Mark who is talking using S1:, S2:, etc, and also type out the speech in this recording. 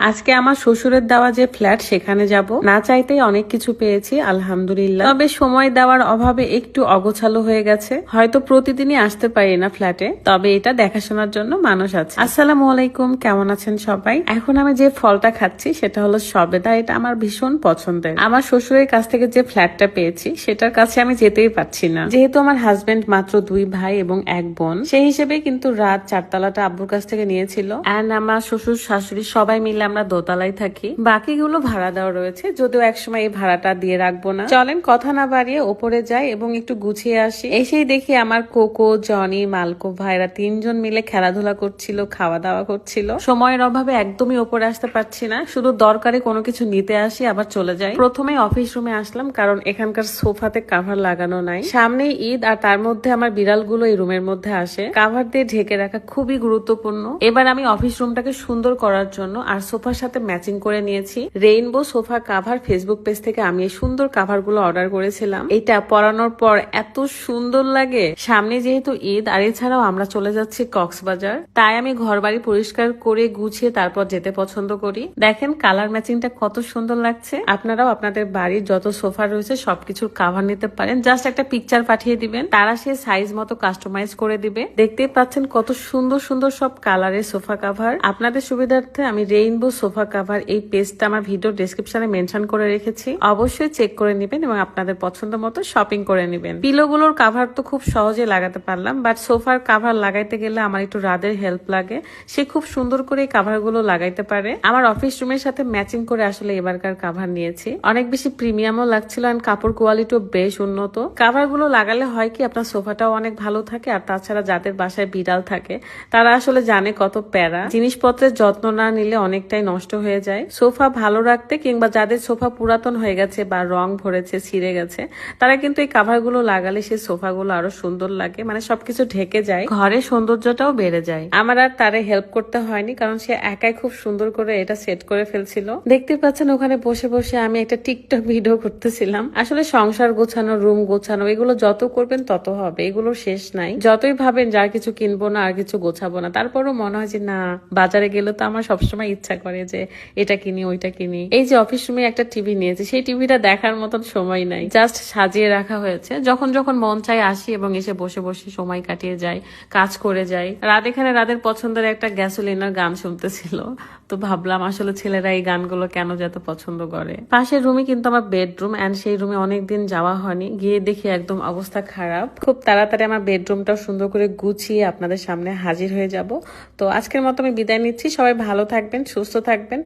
S1: আজকে আমার শ্বশুরের দেওয়া যে ফ্ল্যাট সেখানে যাব, না চাইতেই অনেক কিছু পেয়েছি আলহামদুলিল্লাহ। তবে সময় দেওয়ার অভাবে একটু অগোছালো হয়ে গেছে, হয়তো প্রতিদিনই আসতে পারি না ফ্ল্যাটে, তবে এটা দেখাশোনার জন্য মানুষ আছে। আসসালামু আলাইকুম, কেমন আছেন সবাই? এখন আমি যে ফলটা খাচ্ছি সেটা হলো সবেদা। এটা আমার ভীষণ পছন্দের। আমার শ্বশুরের কাছ থেকে যে ফ্ল্যাটটা পেয়েছি সেটার কাছে আমি যেতেই পারছি না, যেহেতু আমার হাজবেন্ড মাত্র 2 ভাই এবং 1 বোন, সেই হিসেবে কিন্তু রাত 4 তলাটা আব্বুর কাছ থেকে নিয়েছিল। এন্ড আমার শ্বশুর শাশুড়ি সবাই মিলে আমরা দোতলায় থাকি, বাকিগুলো ভাড়া দেওয়া রয়েছে, যদিও একসময় এই ভাড়াটা দিয়ে রাখবো না। চলেন কথা না বাড়িয়ে ওপরে যাই এবং একটু গুছিয়ে আসি। এসেই দেখি আমার কোকো, জনি, মালকো ভাইরা 3জন মিলে খেলাধুলা করছিল, খাওয়া দাওয়া করছিল। সময়ের অভাবে একদমই ওপরে আসতে পারছি না, শুধু দরকারি কোনো কিছু নিতে আসি আবার চলে যাই। প্রথমে অফিস রুমে আসলাম, কারণ এখানকার সোফাতে কাভার লাগানো নাই। সামনেই ঈদ, আর তার মধ্যে আমার বিড়ালগুলো এই রুমের মধ্যে আসে। কাভার দিয়ে ঢেকে রাখা খুবই গুরুত্বপূর্ণ। এবার আমি অফিস রুমটাকে সুন্দর করার জন্য আর সোফার সাথে ম্যাচিং করে নিয়েছি rainbow sofa cover. Facebook page থেকে আমি এই সুন্দর কাভার গুলো অর্ডার করেছিলাম। এটা পরানোর পর এত সুন্দর লাগে। সামনে যেহেতু ঈদ, আর এছাড়াও আমরা চলে যাচ্ছি কক্সবাজার, তাই আমি ঘর বাড়ি পরিষ্কার করে গুছিয়ে তারপর যেতে পছন্দ করি। দেখেন কালার ম্যাচিংটা কত সুন্দর লাগছে। আপনারাও আপনাদের বাড়ির যত সোফা রয়েছে সবকিছুর কাভার নিতে পারেন। জাস্ট একটা পিকচার পাঠিয়ে দিবেন, তারা সে সাইজ মতো কাস্টমাইজ করে দিবে। দেখতেই পাচ্ছেন কত সুন্দর সুন্দর সব কালারের সোফা কাভার। আপনাদের সুবিধার্থে আমি রেইনবো সোফা কাভার এই পেজটা আমার ভিডিও ডেসক্রিপশনে মেনশন করে রেখেছি, অবশ্যই চেক করে নিবেন এবং আপনাদের পছন্দ মতো শপিং করে নিবেন। পিলোগুলোর কাভার তো খুব সহজে লাগাতে পারলাম, বাট সোফার কাভার লাগাইতে গেলে আমার একটু রাদের হেল্প লাগে। সে খুব সুন্দর করে এই কাভার গুলো লাগাইতে পারে। আমার অফিস রুমের সাথে ম্যাচিং করে আসলে এবারকার কাভার নিয়েছি, অনেক বেশি প্রিমিয়ামও লাগছিল, আর কাপড় কোয়ালিটিও বেশ উন্নত। কাভার গুলো লাগালে হয় কি, আপনার সোফাটাও অনেক ভালো থাকে, আর তাছাড়া যাদের বাসায় বিড়াল থাকে তারা আসলে জানে কত প্যারা, জিনিসপত্রের যত্ন না নিলে অনেকটাই নষ্ট হয়ে যায়। সোফা ভালো রাখতে, কিংবা যাদের সোফা পুরাতন হয়ে গেছে বা রং ভরেছে, ছিঁড়ে গেছে, তারা কিন্তু এই কাভার গুলো লাগালে সেই সোফা গুলো আরো সুন্দর লাগে, মানে সবকিছু ঢেকে যায়, ঘরের সৌন্দর্যটাও বেড়ে যায়। আমার আর তারে হেল্প করতে হয়নি, কারণ সে একাই খুব সুন্দর করে এটা সেট করে ফেলছিল। দেখতে পাচ্ছেন ওখানে বসে বসে আমি একটা টিকটক ভিডিও করতেছিলাম। আসলে সংসার গোছানো, রুম গোছানো, এগুলো যত করবেন তত হবে, এগুলো শেষ নাই। যতই ভাবেন যার কিছু কিনবো না, আর কিছু গোছাবো না, তারপরও মনে হয় যে না, বাজারে গেলে তো আমার সবসময় ইচ্ছা করে যে এটা কিনি, ওইটা কিনি। এই যে অফিস রুমে একটা টিভি নিয়েছি, সেই টিভিটা দেখার মতন সময় নাই, জাস্ট সাজিয়ে রাখা হয়েছে। যখন যখন মন চাই আসি এবং এসে বসে বসে সময় কাটিয়ে যাই, কাজ করে যাই। রাত এখানে রাদের পছন্দের একটা গ্যাসোলিনার গান শুনতেছিল, তো ভাবলাম আসলে ছেলেরা এই গানগুলো কেন যত পছন্দ করে। পাশের রুমে কিন্তু আমার বেডরুম, এন্ড সেই রুমে অনেকদিন যাওয়া হয়নি, গিয়ে দেখি একদম অবস্থা খারাপ। খুব তাড়াতাড়ি আমার বেডরুমটাও সুন্দর করে গুছিয়ে আপনাদের সামনে হাজির হয়ে যাব। তো আজকের মতো আমি বিদায় নিচ্ছি। সবাই ভালো থাকবেন, সুস্থ থাকবেন।